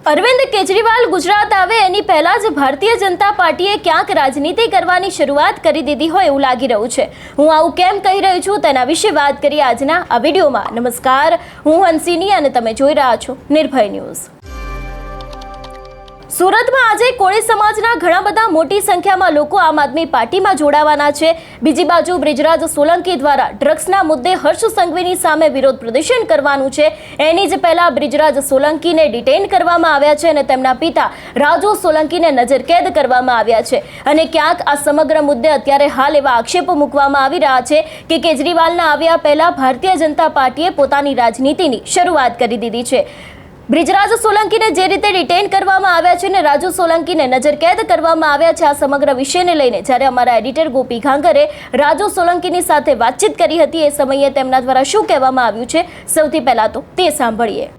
અરવિંદ કેજરીવાલ ગુજરાત આવે એની પહેલા જ ભારતીય જનતા પાર્ટીએ ક્યાંક રાજનીતિ કરવાની શરૂઆત કરી દીધી હોય એવું લાગી રહ્યું છે। હું આવું કેમ કહી રહી છું તેના વિશે વાત કરીએ આજના આ વિડીયોમાં। નમસ્કાર, હું હંસિની અને તમે જોઈ રહ્યા છો નિર્ભય ન્યૂઝ। સુરતમાં આજે કોળી સમાજના ઘણા બધા મોટી સંખ્યામાં લોકો આમ આદમી પાર્ટીમાં જોડાવાના છે। બીજી બાજુ બ્રિજરાજ સોલંકી દ્વારા ડ્રગ્સના મુદ્દે હર્ષ સંઘવીની સામે વિરોધ પ્રદર્શન કરવાનું છે। એની જ પહેલા બ્રિજરાજ સોલંકીને ડિટેઇન કરવામાં આવ્યા છે અને તેમના પિતા રાજુ સોલંકીને નજરકેદ કરવામાં આવ્યા છે। અને ક્યાંક આ સમગ્ર મુદ્દે અત્યારે હાલ એવા આક્ષેપો મૂકવામાં આવી રહ્યા છે કે કેજરીવાલના આવ્યા પહેલા ભારતીય જનતા પાર્ટીએ પોતાની રાજનીતિની શરૂઆત કરી દીધી છે। બ્રિજરાજ સોલંકીને જે રીતે ડિટેઇન કરવામાં આવ્યા છે અને રાજુ સોલંકીને નજરકેદ કરવામાં આવ્યા છે, આ સમગ્ર વિષયને લઈને જ્યારે અમારા એડિટર ગોપી ઘાંગરે રાજુ સોલંકીની સાથે વાતચીત કરી હતી એ સમયે તેમના દ્વારા શું કહેવામાં આવ્યું છે, સૌથી પહેલા તો તે સાંભળીએ।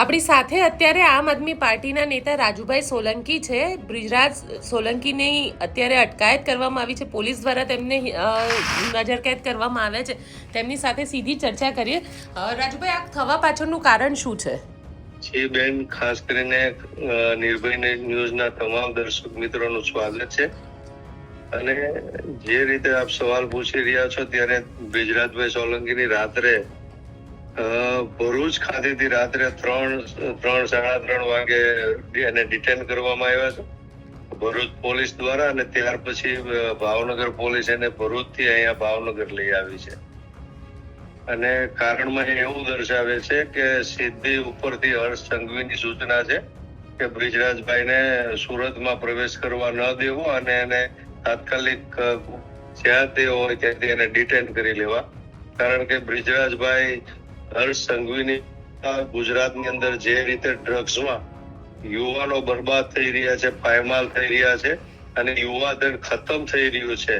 આપણી સાથે અત્યારે આમ આદમી પાર્ટીના નેતા રાજુભાઈ સોલંકી છે। બ્રિજરાજ સોલંકીની અત્યારે અટકાયત કરવામાં આવી છે, પોલીસ દ્વારા તેમને નજરકેદ કરવામાં આવ્યા છે। તેમની સાથે સીધી ચર્ચા કરીએ। રાજુભાઈ, આ થવા પાછળનું કારણ શું છે? જી બેન, ખાસ કરીને નિર્ભય ન્યૂઝના તમામ દર્શક મિત્રોનું સ્વાગત છે। અને જે રીતે આપ સવાલ પૂછી રહ્યા છો ત્યારે બ્રિજરાજભાઈ સોલંકીની રાત્રે ભરૂચ ખાતેથી રાત્રે 3:30 વાગે એને ડિટેન કરવામાં આવ્યા છે ભરૂચ પોલીસ દ્વારા, અને ત્યાર પછી ભાવનગર પોલીસ એને ભરૂચથી અહીંયા ભાવનગર લઈ આવી છે। અને કારણમાં એવું દર્શાવે છે કે સીધી ઉપરથી હર્ષ સંઘવીની સૂચના છે કે બ્રિજરાજભાઈને સુરતમાં પ્રવેશ કરવા ન દેવો અને એને તાત્કાલિક જ્યાં તે હોય ત્યાંથી એને ડિટેન કરી લેવા। કારણ કે બ્રિજરાજભાઈ હર્ષ સંઘવીની ગુજરાતની અંદર જે રીતે ડ્રગ્સમાં યુવાનો બરબાદ થઈ રહ્યા છે, પાયમાલ થઈ રહ્યા છે અને યુવાધન ખતમ થઈ રહ્યું છે,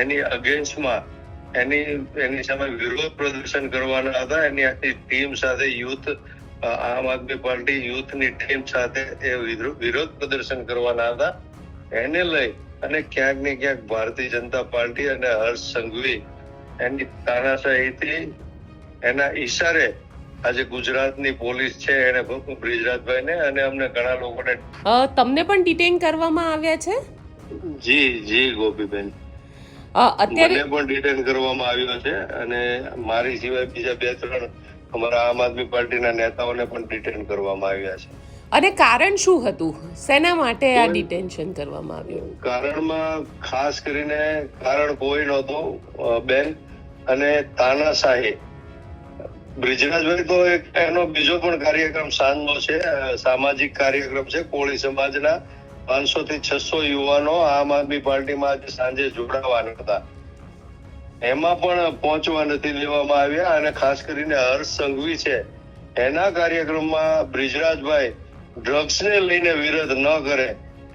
એની અગેન્સ્ટમાં એની સામે વિરોધ પ્રદર્શન કરવાના હતા। એની આખી ટીમ સાથે આમ આદમી પાર્ટી યુથની ટીમ સાથે એ વિરોધ પ્રદર્શન કરવાના હતા। એને લઈ અને ક્યાંક ને ક્યાંક ભારતીય જનતા પાર્ટી અને હર્ષ સંઘવી એની તાનાશાહીથી એના ઈશારે આજે ગુજરાતની પોલીસ છે એને બ્રિજરાજભાઈને અને અમને ઘણા લોકોને તમને પણ ડિટેઇન કરવામાં આવ્યા છે? જી ગોપીબેન, અત્યારે પણ ડિટેન કરવામાં આવ્યો છે અને મારી સિવાય બીજા 2-3 અમારા આમ આદમી પાર્ટીના નેતાઓને પણ ડિટેન કરવામાં આવ્યા છે। અને કારણ શું હતું? શેના માટે આ ડિટેન્શન કરવામાં આવ્યું? કારણમાં ખાસ કરીને કારણ કોઈ નહોતું બેન, અને તાનાશાહી। બ્રિજરાજભાઈ તો એનો બીજો પણ કાર્યક્રમ સાંજનો છે, સામાજિક કાર્યક્રમ છે। કોળી સમાજના 500 થી 600 યુવાનો આમ આદમી પાર્ટીમાં આજે સાંજે જોડાવાના હતા, એમાં પણ પહોંચવા નથી દેવામાં આવ્યા। અને ખાસ કરીને હર્ષ સંઘવી છે એના કાર્યક્રમમાં બ્રિજરાજભાઈ ડ્રગ્સને લઈને વિરોધ ન કરે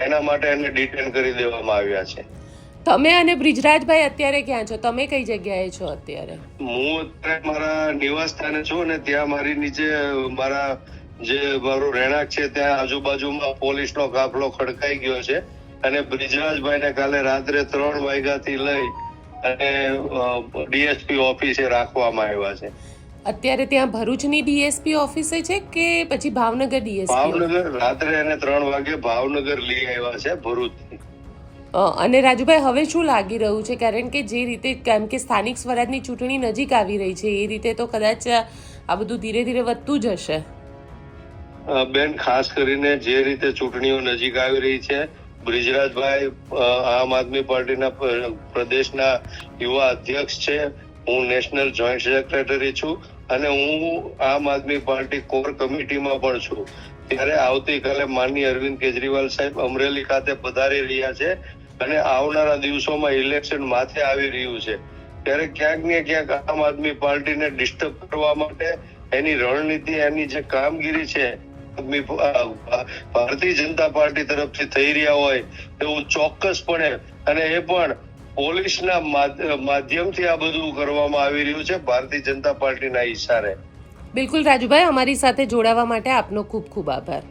એના માટે એને ડિટેન કરી દેવામાં આવ્યા છે। તમે અને બ્રિજરાજભાઈ અત્યારે ક્યાં છો? તમે કઈ જગ્યાએ છો અત્યારે? હું અત્યારે મારા નિવાસ સ્થાને છું અને ત્યાં મારી નીચે મારું રહેણાંક છે ત્યાં આજુબાજુમાં પોલીસનો કાફલો ખડકાઈ ગયો છે અને બ્રિજરાજભાઈને કાલે રાત્રે 3 વાગ્યાથી લઈ અને ડીએસપી ઓફિસે રાખવામાં આવ્યા છે। અત્યારે ત્યાં ભરૂચની ડીએસપી ઓફિસે છે કે પછી ભાવનગર ડીએસપી? ભાવનગર, રાત્રે એને 3 વાગે ભાવનગર લઈ આવ્યા છે ભરૂચથી। અને રાજુભાઈ, હવે શું લાગી રહ્યું છે? કારણ કે જે રીતે, કેમ કે સ્થાનિક સ્વરાજની ચૂંટણી નજીક આવી રહી છે, એ રીતે તો કદાચ આ બધું ધીરે ધીરે વધતું જ હશે બેન। ખાસ કરીને જે રીતે ચૂંટણીઓ નજીક આવી રહી છે, બ્રિજરાજભાઈ આમ આદમી પાર્ટીના પ્રદેશના યુવા અધ્યક્ષ છે, હું નેશનલ જોઈન્ટ સેક્રેટરી છું અને હું આમ આદમી પાર્ટી કોર કમિટીમાં પણ છું। ત્યારે આવતીકાલે માનનીય અરવિંદ કેજરીવાલ સાહેબ અમરેલી ખાતે પધારી રહ્યા છે અને આવનારા દિવસોમાં ઇલેક્શન માથે આવી રહ્યું છે, ત્યારે ક્યાંક ને ક્યાંક આમ આદમી પાર્ટીને ડિસ્ટર્બ કરવા માટે એની રણનીતિ, એની જે કામગીરી છે ભારતીય જનતા પાર્ટી તરફથી થઈ રહ્યા હોય એવું ચોક્કસપણે, અને એ પણ પોલીસના માધ્યમથી આ બધું કરવામાં આવી રહ્યું છે ભારતીય જનતા પાર્ટીના ઈશારે। બિલકુલ રાજુભાઈ, અમારી સાથે જોડાવા માટે આપનો ખૂબ ખૂબ આભાર।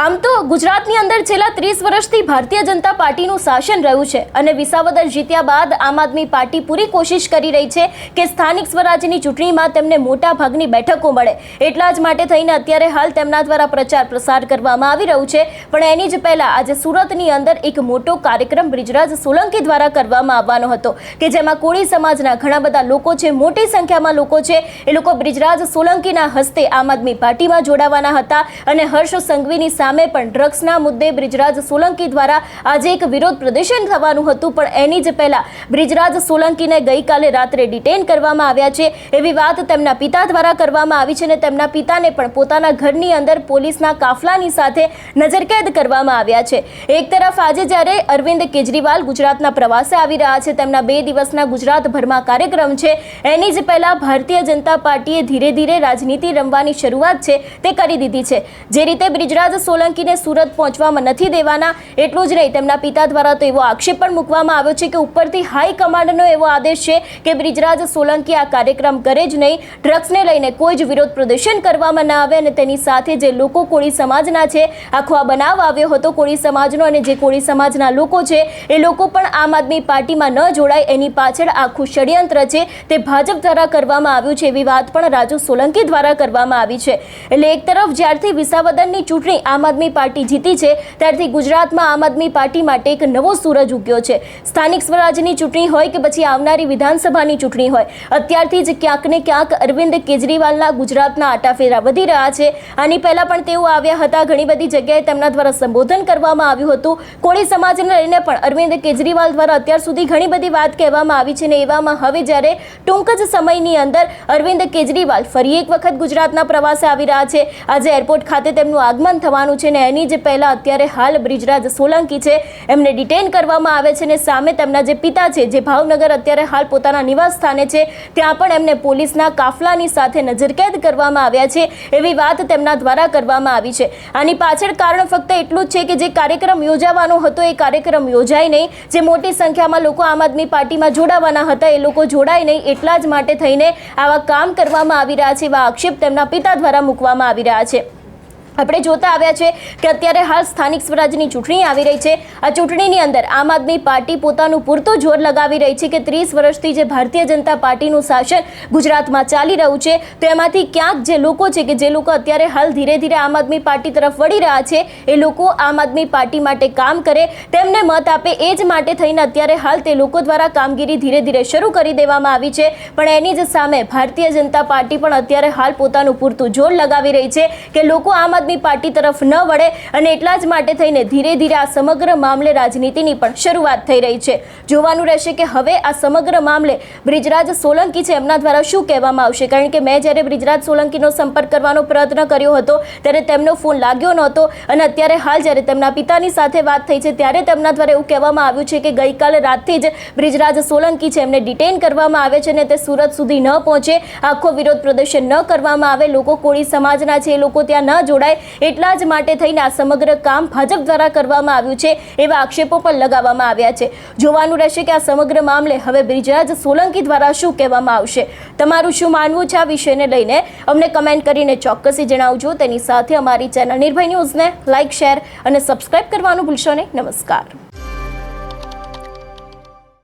આમ તો ગુજરાતની અંદર છેલ્લા 30 વર્ષથી ભારતીય જનતા પાર્ટીનું શાસન રહ્યું છે અને વિસાવદર જીત્યા બાદ આમ આદમી પાર્ટી પૂરી કોશિશ કરી રહી છે કે સ્થાનિક સ્વરાજ્યની ચૂંટણીમાં તેમને મોટા ભાગની બેઠકો મળે. એટલા જ માટે થઈને અત્યારે હાલ તેમના દ્વારા પ્રચાર પ્રસાર કરવામાં આવી રહ્યું છે. પણ એની જ પહેલા આજે સુરતની અંદર એક મોટો કાર્યક્રમ બ્રિજરાજ સોલંકી દ્વારા કરવામાં આવવાનો હતો કે જેમાં કોળી સમાજના ઘણા બધા લોકો છે, મોટી સંખ્યામાં લોકો છે, એ લોકો બ્રિજરાજ સોલંકીના હસ્તે આમ આદમી પાર્ટીમાં જોડાવાના હતા અને હર્ષ સંઘવીની સામે પણ ડ્રગ્સના મુદ્દે બ્રિજરાજ સોલંકી દ્વારા આજે એક વિરોધ પ્રદર્શન થવાનું હતું. પણ એની જ પહેલા બ્રિજરાજ સોલંકીને ગઈકાલે રાત્રે ડિટેન કરવામાં આવ્યા છે એવી વાત તેમના પિતા દ્વારા કરવામાં આવી છે અને તેમના પિતાને પણ પોતાના ઘરની અંદર પોલીસના કાફલાની સાથે નજરકેદ કરવામાં આવ્યા છે. એક તરફ આજે જ્યારે અરવિંદ કેજરીવાલ ગુજરાતના પ્રવાસે આવી રહ્યા છે, તેમના 2 દિવસના ગુજરાતભરમાં કાર્યક્રમ છે, એની જ પહેલા ભારતીય જનતા પાર્ટીએ ધીરે ધીરે રાજનીતિ રમવાની શરૂઆત છે તે કરી દીધી છે. જે રીતે બ્રિજરાજ સોલંકીને સુરત પહોંચવામાં નથી દેવાના, એટલું જ નહીં તેમના પિતા દ્વારા તો એવો આક્ષેપ પણ મૂકવામાં આવ્યો છે કે ઉપરથી હાઈકમાન્ડનો એવો આદેશ છે કે બ્રિજરાજ સોલંકી આ કાર્યક્રમ કરે જ નહીં, ડ્રગ્સને લઈને કોઈ જ વિરોધ પ્રદર્શન કરવામાં ના આવે અને તેની સાથે જે લોકો કોળી સમાજના છે, આખો આ બનાવ આવ્યો હતો કોળી સમાજનો અને જે કોળી સમાજના લોકો છે એ લોકો પણ આમ આદમી પાર્ટીમાં ન જોડાય એની પાછળ આખું ષડયંત્ર છે તે ભાજપ દ્વારા કરવામાં આવ્યું છે એવી વાત પણ રાજુ સોલંકી દ્વારા કરવામાં આવી છે. એટલે એક તરફ જ્યારથી વિસાવદરની ચૂંટણી આમ આદમી પાર્ટી જીતી છે ત્યારથી ગુજરાતમાં આમ આદમી પાર્ટી માટે એક નવો સૂરજ ઉગ્યો છે. સ્થાનિક સ્વરાજ્યની ચૂંટણી હોય કે પછી આવનારી વિધાનસભાની ચૂંટણી હોય, અત્યારથી જ ક્યાંક ને ક્યાંક અરવિંદ કેજરીવાલના ગુજરાતના આટાફેરા વધી રહ્યા છે. આની પહેલા પણ તેઓ આવ્યા હતા, ઘણી બધી જગ્યાએ તેમના દ્વારા સંબોધન કરવામાં આવ્યું હતું. કોળી સમાજને લઈને પણ અરવિંદ કેજરીવાલ દ્વારા અત્યાર સુધી ઘણી બધી વાત કહેવામાં આવી છે ને એવામાં હવે જ્યારે ટૂંક જ સમયની અંદર અરવિંદ કેજરીવાલ ફરી એક વખત ગુજરાતના પ્રવાસે આવી રહ્યા છે. આજે એરપોર્ટ ખાતે તેમનું આગમન થવાનું છે ને એની જ પહેલા અત્યારે હાલ બ્રિજરાજ સોલંકી છે એમને ડિટેન કરવામાં આવે છે ને સામે તેમના જે પિતા છે જે ભાવનગર અત્યારે હાલ પોતાના નિવાસ સ્થાને છે ત્યાં પણ એમને પોલીસના કાફલાની સાથે નજરકેદ કરવામાં આવ્યા છે એવી વાત તેમના દ્વારા કરવામાં આવી છે. આની પાછળ કારણ ફક્ત એટલું જ છે કે જે કાર્યક્રમ યોજાવાનો હતો એ કાર્યક્રમ યોજાય નહીં, જે મોટી સંખ્યામાં લોકો આમ આદમી પાર્ટીમાં જોડાવાના હતા એ લોકો જોડાય નહીં, એટલા જ માટે થઈને આવા કામ કરવામાં આવી રહ્યા છે એવા આક્ષેપ તેમના પિતા દ્વારા મૂકવામાં આવી રહ્યા છે. આપણે જોતા આવ્યા છે કે અત્યારે હાલ સ્થાનિક સ્વરાજ્યની ચૂંટણી આવી રહી છે. આ ચૂંટણીની અંદર આમ આદમી પાર્ટી પોતાનું પૂરતું જોર લગાવી રહી છે કે 30 વર્ષથી જે ભારતીય જનતા પાર્ટીનું શાસન ગુજરાતમાં ચાલી રહ્યું છે તો એમાંથી ક્યાંક જે લોકો છે કે જે લોકો અત્યારે હાલ ધીરે ધીરે આમ આદમી પાર્ટી તરફ વળી રહ્યા છે એ લોકો આમ આદમી પાર્ટી માટે કામ કરે, તેમને મત આપે, એ જ માટે થઈને અત્યારે હાલ તે લોકો દ્વારા કામગીરી ધીરે ધીરે શરૂ કરી દેવામાં આવી છે. પણ એની જ સામે ભારતીય જનતા પાર્ટી પણ અત્યારે હાલ પોતાનું પૂરતું જોર લગાવી રહી છે કે લોકો આમ આદમી પાર્ટી તરફ ન વળે અને એટલા જ માટે થઈને ધીરે ધીરે આ સમગ્ર મામલે રાજનીતિની પણ શરૂઆત થઈ રહી છે. જોવાનું રહેશે કે હવે આ સમગ્ર મામલે બ્રિજરાજ સોલંકી છે એમના દ્વારા શું કહેવામાં આવશે. કારણ કે મેં જ્યારે બ્રિજરાજ સોલંકીનો સંપર્ક કરવાનો પ્રયત્ન કર્યો હતો ત્યારે તેમનો ફોન લાગ્યો નહોતો અને અત્યારે હાલ જ્યારે તેમના પિતાની સાથે વાત થઈ છે ત્યારે તેમના દ્વારા એવું કહેવામાં આવ્યું છે કે ગઈકાલે રાતથી જ બ્રિજરાજ સોલંકી છે એમને ડિટેન કરવામાં આવે છે અને તે સુરત સુધી ન પહોંચે, આખો વિરોધ પ્રદર્શન ન કરવામાં આવે, લોકો કોળી સમાજના છે એ લોકો ત્યાં ન જોડાય, એટલા જ માટે થઈને આ સમગ્ર કામ ભાજપ દ્વારા કરવામાં આવ્યું છે એવા આક્ષેપો પણ લગાવવામાં આવ્યા છે. જોવાનું રહેશે કે આ સમગ્ર મામલે હવે બ્રિજરાજ સોલંકી દ્વારા શું કહેવામાં આવશે. તમારું શું માનવું છે આ વિષયને લઈને અમને કમેન્ટ કરીને ચોક્કસથી જણાવજો. તેની સાથે અમારી ચેનલ નિર્ભય ન્યૂઝને લાઇક, શેર અને સબસ્ક્રાઇબ કરવાનું ભૂલશો નહીં. નમસ્કાર.